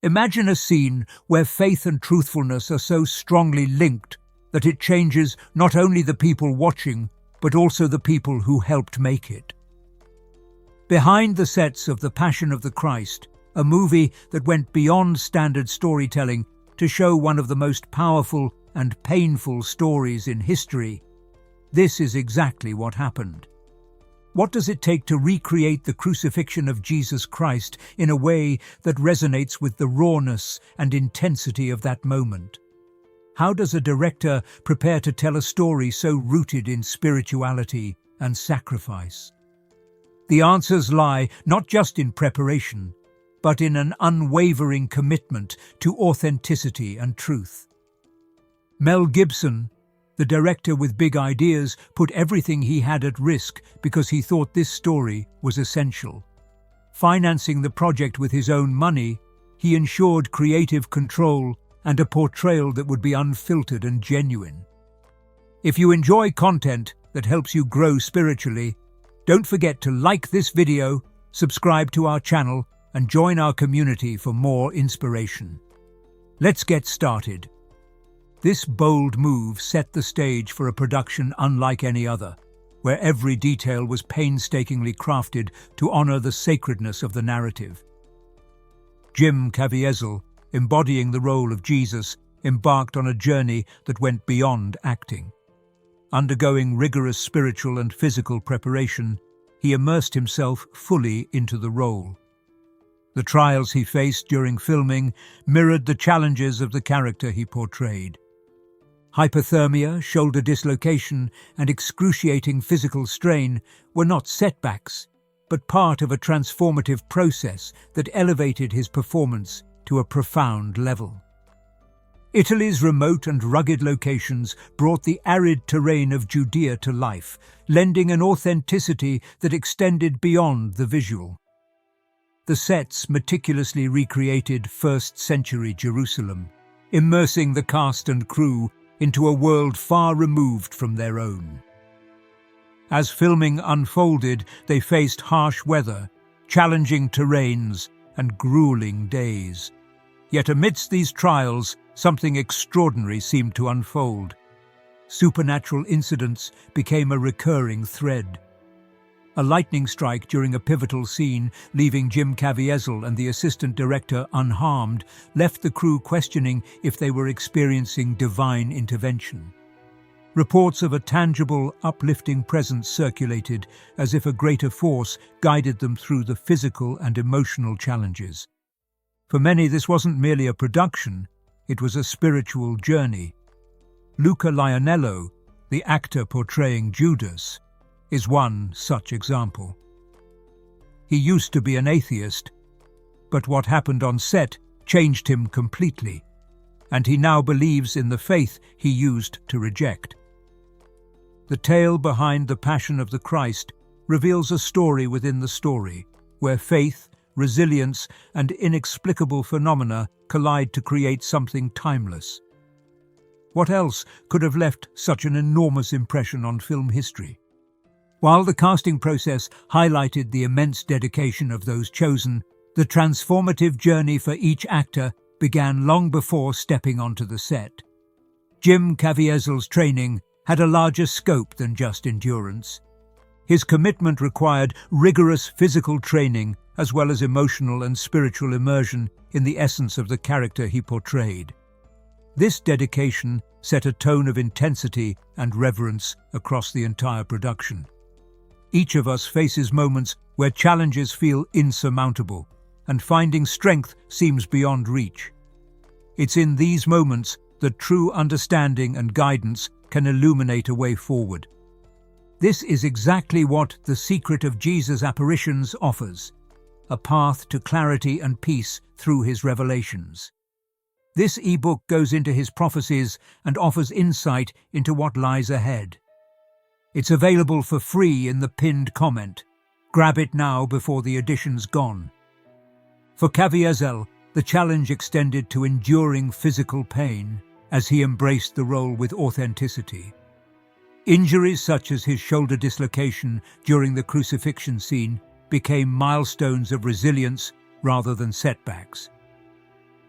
Imagine a scene where faith and truthfulness are so strongly linked that it changes not only the people watching, but also the people who helped make it. Behind the sets of The Passion of the Christ, a movie that went beyond standard storytelling to show one of the most powerful and painful stories in history, this is exactly what happened. What does it take to recreate the crucifixion of Jesus Christ in a way that resonates with the rawness and intensity of that moment? How does a director prepare to tell a story so rooted in spirituality and sacrifice? The answers lie not just in preparation, but in an unwavering commitment to authenticity and truth. Mel Gibson, the director with big ideas, put everything he had at risk because he thought this story was essential. Financing the project with his own money, he ensured creative control and a portrayal that would be unfiltered and genuine. If you enjoy content that helps you grow spiritually, don't forget to like this video, subscribe to our channel, and join our community for more inspiration. Let's get started. This bold move set the stage for a production unlike any other, where every detail was painstakingly crafted to honor the sacredness of the narrative. Jim Caviezel, embodying the role of Jesus, embarked on a journey that went beyond acting. Undergoing rigorous spiritual and physical preparation, he immersed himself fully into the role. The trials he faced during filming mirrored the challenges of the character he portrayed. Hypothermia, shoulder dislocation, and excruciating physical strain were not setbacks, but part of a transformative process that elevated his performance to a profound level. Italy's remote and rugged locations brought the arid terrain of Judea to life, lending an authenticity that extended beyond the visual. The sets meticulously recreated first-century Jerusalem, immersing the cast and crew into a world far removed from their own. As filming unfolded, they faced harsh weather, challenging terrains, and grueling days. Yet amidst these trials, something extraordinary seemed to unfold. Supernatural incidents became a recurring thread. A lightning strike during a pivotal scene, leaving Jim Caviezel and the assistant director unharmed, left the crew questioning if they were experiencing divine intervention. Reports of a tangible, uplifting presence circulated, as if a greater force guided them through the physical and emotional challenges. For many, this wasn't merely a production, it was a spiritual journey. Luca Lionello, the actor portraying Judas, is one such example. He used to be an atheist, but what happened on set changed him completely, and he now believes in the faith he used to reject. The tale behind The Passion of the Christ reveals a story within the story, where faith, resilience, and inexplicable phenomena collide to create something timeless. What else could have left such an enormous impression on film history? While the casting process highlighted the immense dedication of those chosen, the transformative journey for each actor began long before stepping onto the set. Jim Caviezel's training had a larger scope than just endurance. His commitment required rigorous physical training as well as emotional and spiritual immersion in the essence of the character he portrayed. This dedication set a tone of intensity and reverence across the entire production. Each of us faces moments where challenges feel insurmountable, and finding strength seems beyond reach. It's in these moments that true understanding and guidance can illuminate a way forward. This is exactly what The Secret of Jesus' Apparitions offers, a path to clarity and peace through his revelations. This ebook goes into his prophecies and offers insight into what lies ahead. It's available for free in the pinned comment. Grab it now before the edition's gone. For Caviezel, the challenge extended to enduring physical pain as he embraced the role with authenticity. Injuries such as his shoulder dislocation during the crucifixion scene became milestones of resilience rather than setbacks.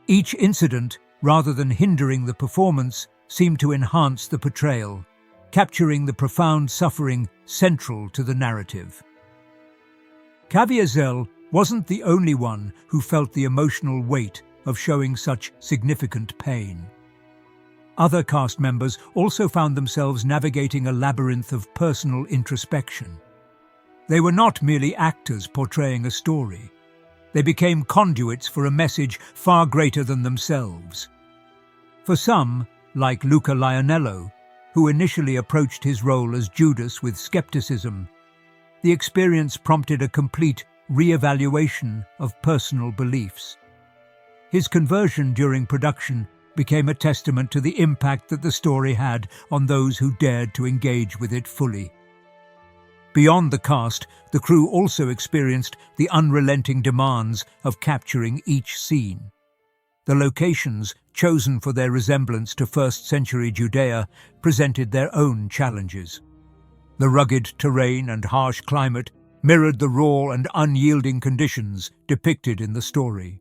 Each incident, rather than hindering the performance, seemed to enhance the portrayal, capturing the profound suffering central to the narrative. Caviezel wasn't the only one who felt the emotional weight of showing such significant pain. Other cast members also found themselves navigating a labyrinth of personal introspection. They were not merely actors portraying a story. They became conduits for a message far greater than themselves. For some, like Luca Lionello, who initially approached his role as Judas with skepticism, the experience prompted a complete re-evaluation of personal beliefs. His conversion during production became a testament to the impact that the story had on those who dared to engage with it fully. Beyond the cast, the crew also experienced the unrelenting demands of capturing each scene. The locations, chosen for their resemblance to first-century Judea, presented their own challenges. The rugged terrain and harsh climate mirrored the raw and unyielding conditions depicted in the story.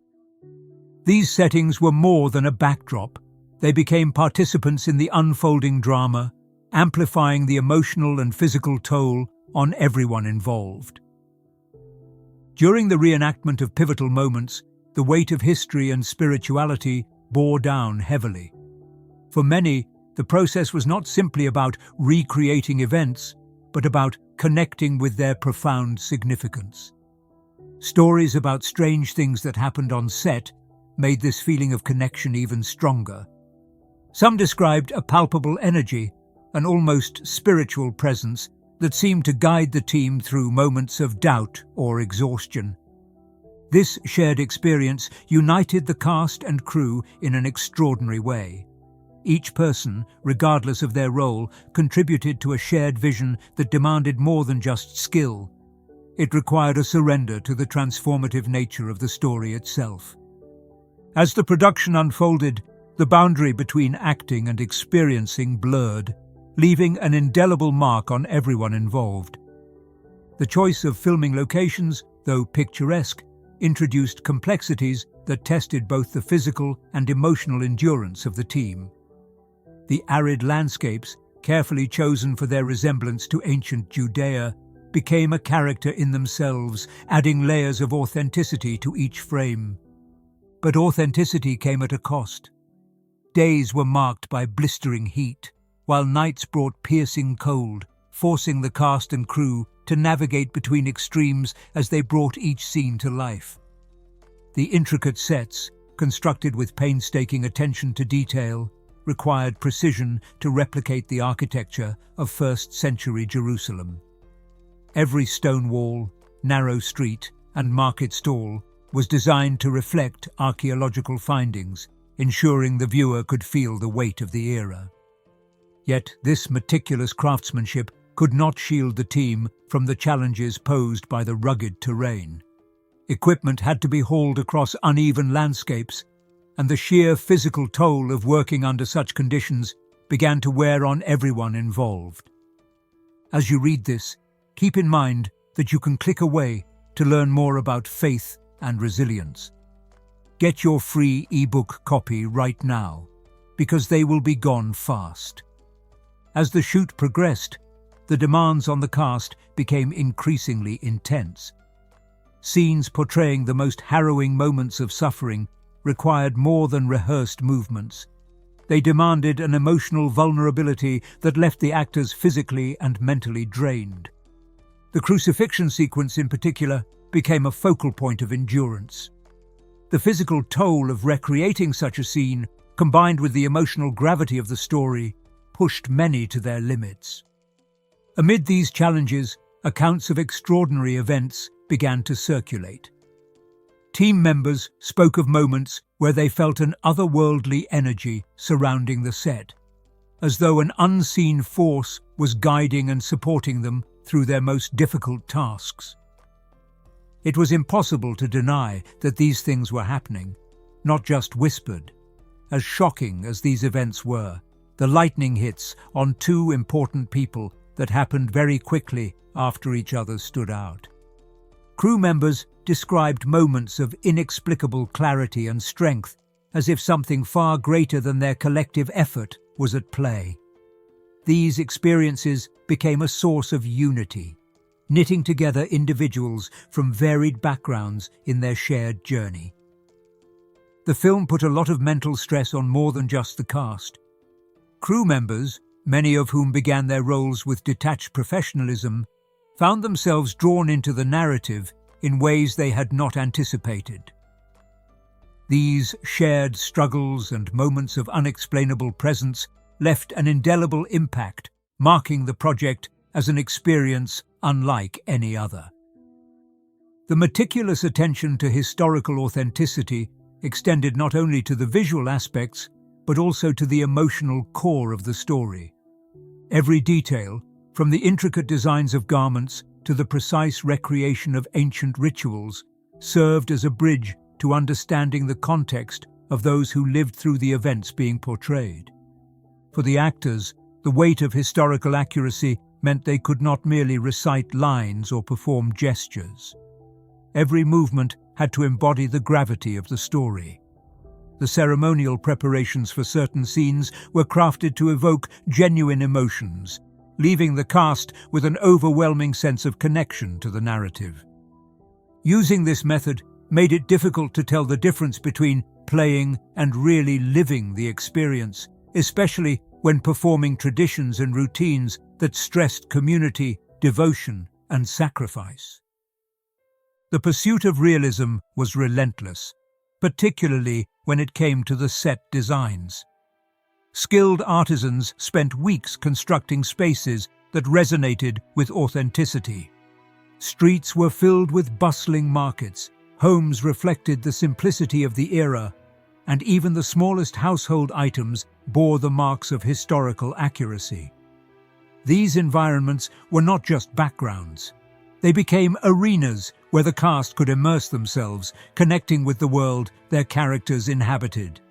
These settings were more than a backdrop. They became participants in the unfolding drama, amplifying the emotional and physical toll on everyone involved. During the reenactment of pivotal moments, the weight of history and spirituality bore down heavily. For many, the process was not simply about recreating events, but about connecting with their profound significance. Stories about strange things that happened on set made this feeling of connection even stronger. Some described a palpable energy, an almost spiritual presence that seemed to guide the team through moments of doubt or exhaustion. This shared experience united the cast and crew in an extraordinary way. Each person, regardless of their role, contributed to a shared vision that demanded more than just skill. It required a surrender to the transformative nature of the story itself. As the production unfolded, the boundary between acting and experiencing blurred, leaving an indelible mark on everyone involved. The choice of filming locations, though picturesque, introduced complexities that tested both the physical and emotional endurance of the team. The arid landscapes, carefully chosen for their resemblance to ancient Judea, became a character in themselves, adding layers of authenticity to each frame. But authenticity came at a cost. Days were marked by blistering heat, while nights brought piercing cold, forcing the cast and crew to navigate between extremes as they brought each scene to life. The intricate sets, constructed with painstaking attention to detail, required precision to replicate the architecture of first-century Jerusalem. Every stone wall, narrow street, and market stall was designed to reflect archaeological findings, ensuring the viewer could feel the weight of the era. Yet this meticulous craftsmanship could not shield the team from the challenges posed by the rugged terrain. Equipment had to be hauled across uneven landscapes, and the sheer physical toll of working under such conditions began to wear on everyone involved. As you read this, keep in mind that you can click away to learn more about faith and resilience. Get your free ebook copy right now, because they will be gone fast. As the shoot progressed, the demands on the cast became increasingly intense. Scenes portraying the most harrowing moments of suffering required more than rehearsed movements. They demanded an emotional vulnerability that left the actors physically and mentally drained. The crucifixion sequence in particular became a focal point of endurance. The physical toll of recreating such a scene, combined with the emotional gravity of the story, pushed many to their limits. Amid these challenges, accounts of extraordinary events began to circulate. Team members spoke of moments where they felt an otherworldly energy surrounding the set, as though an unseen force was guiding and supporting them through their most difficult tasks. It was impossible to deny that these things were happening, not just whispered. As shocking as these events were, the lightning hits on two important people that happened very quickly after each other stood out. Crew members described moments of inexplicable clarity and strength as if something far greater than their collective effort was at play. These experiences became a source of unity, knitting together individuals from varied backgrounds in their shared journey. The film put a lot of mental stress on more than just the cast. Crew members, many of whom began their roles with detached professionalism, found themselves drawn into the narrative in ways they had not anticipated. These shared struggles and moments of unexplainable presence left an indelible impact, marking the project as an experience unlike any other. The meticulous attention to historical authenticity extended not only to the visual aspects, but also to the emotional core of the story. Every detail, from the intricate designs of garments to the precise recreation of ancient rituals, served as a bridge to understanding the context of those who lived through the events being portrayed. For the actors, the weight of historical accuracy meant they could not merely recite lines or perform gestures. Every movement had to embody the gravity of the story. The ceremonial preparations for certain scenes were crafted to evoke genuine emotions, leaving the cast with an overwhelming sense of connection to the narrative. Using this method made it difficult to tell the difference between playing and really living the experience, especially when performing traditions and routines that stressed community, devotion, and sacrifice. The pursuit of realism was relentless, particularly when it came to the set designs. Skilled artisans spent weeks constructing spaces that resonated with authenticity. Streets were filled with bustling markets, homes reflected the simplicity of the era, and even the smallest household items bore the marks of historical accuracy. These environments were not just backgrounds. They became arenas where the cast could immerse themselves, connecting with the world their characters inhabited.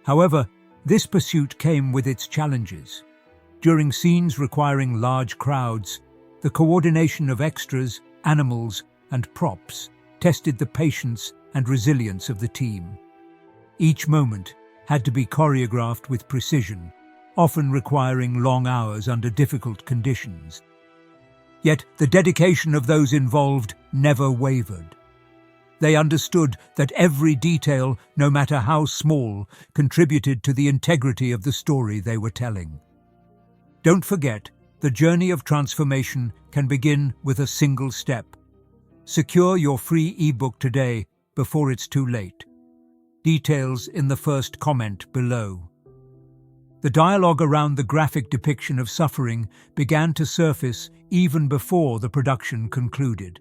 However, this pursuit came with its challenges. During scenes requiring large crowds, the coordination of extras, animals, and props tested the patience and resilience of the team. Each moment had to be choreographed with precision, often requiring long hours under difficult conditions. Yet the dedication of those involved never wavered. They understood that every detail, no matter how small, contributed to the integrity of the story they were telling. Don't forget, the journey of transformation can begin with a single step. Secure your free ebook today before it's too late. Details in the first comment below. The dialogue around the graphic depiction of suffering began to surface even before the production concluded.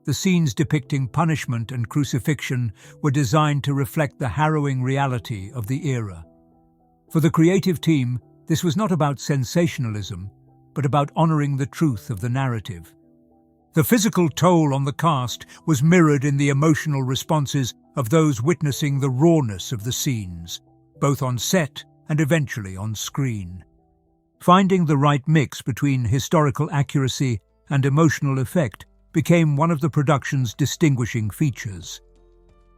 The scenes depicting punishment and crucifixion were designed to reflect the harrowing reality of the era. For the creative team, this was not about sensationalism, but about honoring the truth of the narrative. The physical toll on the cast was mirrored in the emotional responses of those witnessing the rawness of the scenes, both on set and eventually on screen. Finding the right mix between historical accuracy and emotional effect became one of the production's distinguishing features.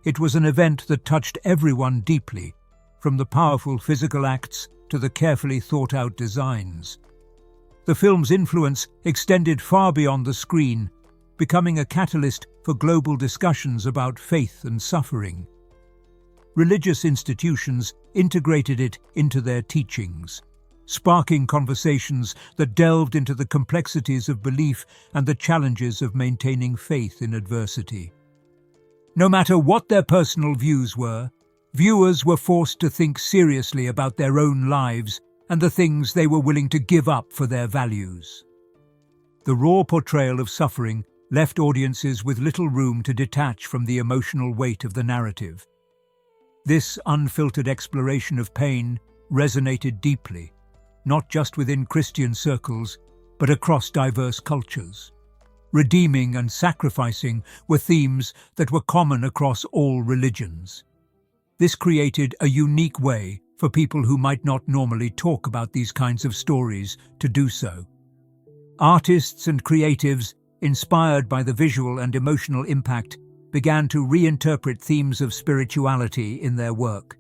It was an event that touched everyone deeply, from the powerful physical acts to the carefully thought-out designs. The film's influence extended far beyond the screen, becoming a catalyst for global discussions about faith and suffering. Religious institutions integrated it into their teachings, sparking conversations that delved into the complexities of belief and the challenges of maintaining faith in adversity. No matter what their personal views were, viewers were forced to think seriously about their own lives and the things they were willing to give up for their values. The raw portrayal of suffering left audiences with little room to detach from the emotional weight of the narrative. This unfiltered exploration of pain resonated deeply, not just within Christian circles, but across diverse cultures. Redeeming and sacrificing were themes that were common across all religions. This created a unique way for people who might not normally talk about these kinds of stories to do so. Artists and creatives, inspired by the visual and emotional impact, began to reinterpret themes of spirituality in their work.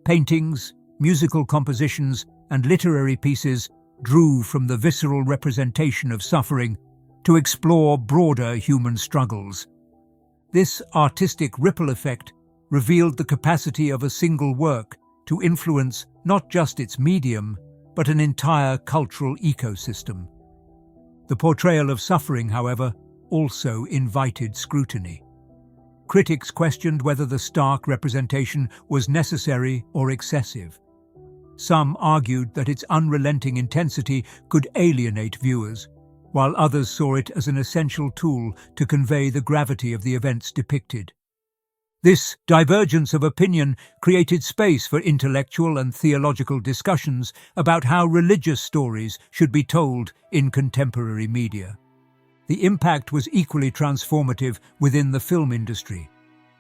Paintings, musical compositions, and literary pieces drew from the visceral representation of suffering to explore broader human struggles. This artistic ripple effect revealed the capacity of a single work to influence not just its medium, but an entire cultural ecosystem. The portrayal of suffering, however, also invited scrutiny. Critics questioned whether the stark representation was necessary or excessive. Some argued that its unrelenting intensity could alienate viewers, while others saw it as an essential tool to convey the gravity of the events depicted. This divergence of opinion created space for intellectual and theological discussions about how religious stories should be told in contemporary media. The impact was equally transformative within the film industry.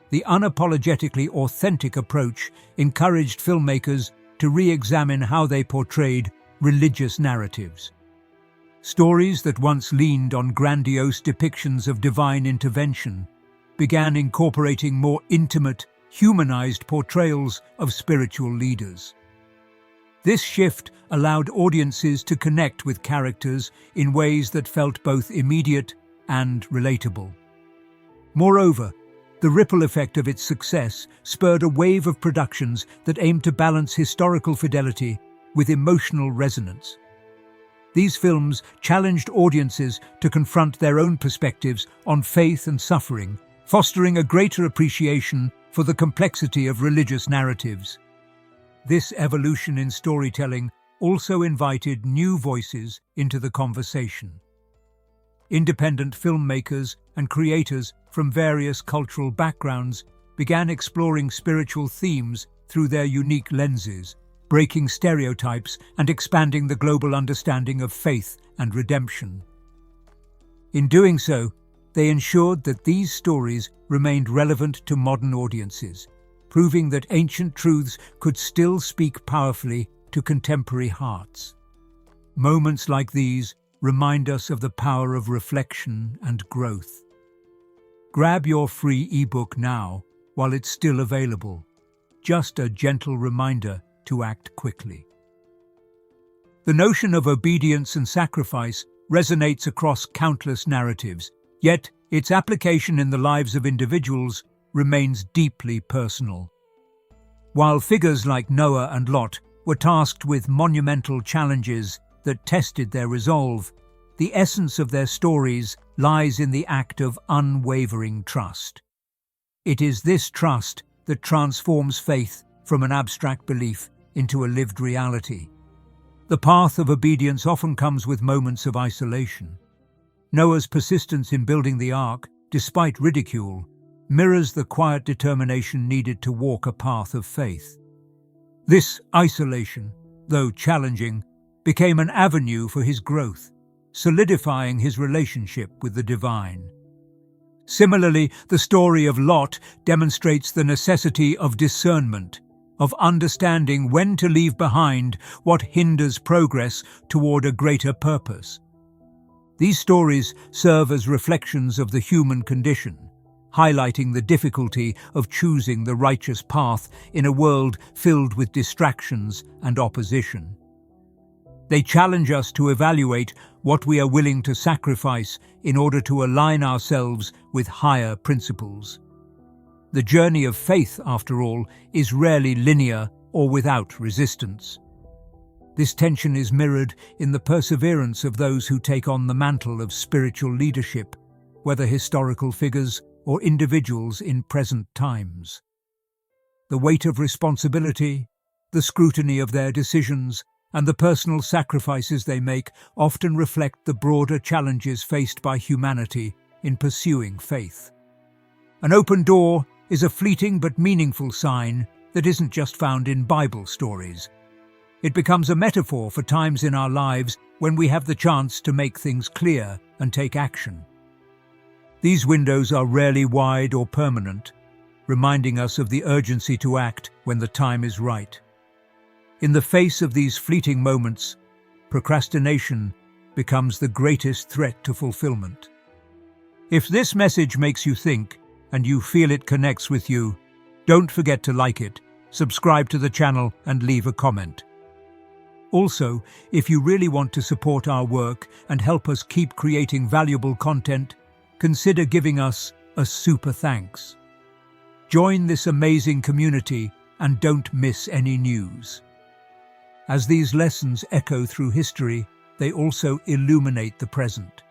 The unapologetically authentic approach encouraged filmmakers to re-examine how they portrayed religious narratives. Stories that once leaned on grandiose depictions of divine intervention began incorporating more intimate, humanized portrayals of spiritual leaders. This shift allowed audiences to connect with characters in ways that felt both immediate and relatable. Moreover, the ripple effect of its success spurred a wave of productions that aimed to balance historical fidelity with emotional resonance. These films challenged audiences to confront their own perspectives on faith and suffering, fostering a greater appreciation for the complexity of religious narratives. This evolution in storytelling also invited new voices into the conversation. Independent filmmakers and creators from various cultural backgrounds began exploring spiritual themes through their unique lenses, breaking stereotypes and expanding the global understanding of faith and redemption. In doing so, they ensured that these stories remained relevant to modern audiences, proving that ancient truths could still speak powerfully to contemporary hearts. Moments like these remind us of the power of reflection and growth. Grab your free ebook now while it's still available. Just a gentle reminder to act quickly. The notion of obedience and sacrifice resonates across countless narratives, yet its application in the lives of individuals remains deeply personal. While figures like Noah and Lot were tasked with monumental challenges that tested their resolve, the essence of their stories lies in the act of unwavering trust. It is this trust that transforms faith from an abstract belief into a lived reality. The path of obedience often comes with moments of isolation. Noah's persistence in building the ark, despite ridicule, mirrors the quiet determination needed to walk a path of faith. This isolation, though challenging, became an avenue for his growth, solidifying his relationship with the divine. Similarly, the story of Lot demonstrates the necessity of discernment, of understanding when to leave behind what hinders progress toward a greater purpose. These stories serve as reflections of the human condition, highlighting the difficulty of choosing the righteous path in a world filled with distractions and opposition. They challenge us to evaluate what we are willing to sacrifice in order to align ourselves with higher principles. The journey of faith, after all, is rarely linear or without resistance. This tension is mirrored in the perseverance of those who take on the mantle of spiritual leadership, whether historical figures or individuals in present times. The weight of responsibility, the scrutiny of their decisions, and the personal sacrifices they make often reflect the broader challenges faced by humanity in pursuing faith. An open door is a fleeting but meaningful sign that isn't just found in Bible stories. It becomes a metaphor for times in our lives when we have the chance to make things clear and take action. These windows are rarely wide or permanent, reminding us of the urgency to act when the time is right. In the face of these fleeting moments, procrastination becomes the greatest threat to fulfillment. If this message makes you think and you feel it connects with you, don't forget to like it, subscribe to the channel and leave a comment. Also, if you really want to support our work and help us keep creating valuable content, consider giving us a super thanks. Join this amazing community and don't miss any news. As these lessons echo through history, they also illuminate the present.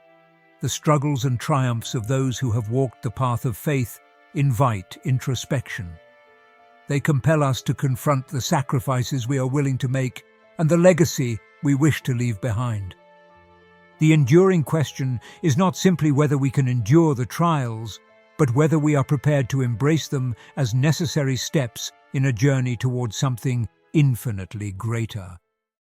The struggles and triumphs of those who have walked the path of faith invite introspection. They compel us to confront the sacrifices we are willing to make and the legacy we wish to leave behind. The enduring question is not simply whether we can endure the trials, but whether we are prepared to embrace them as necessary steps in a journey towards something infinitely greater.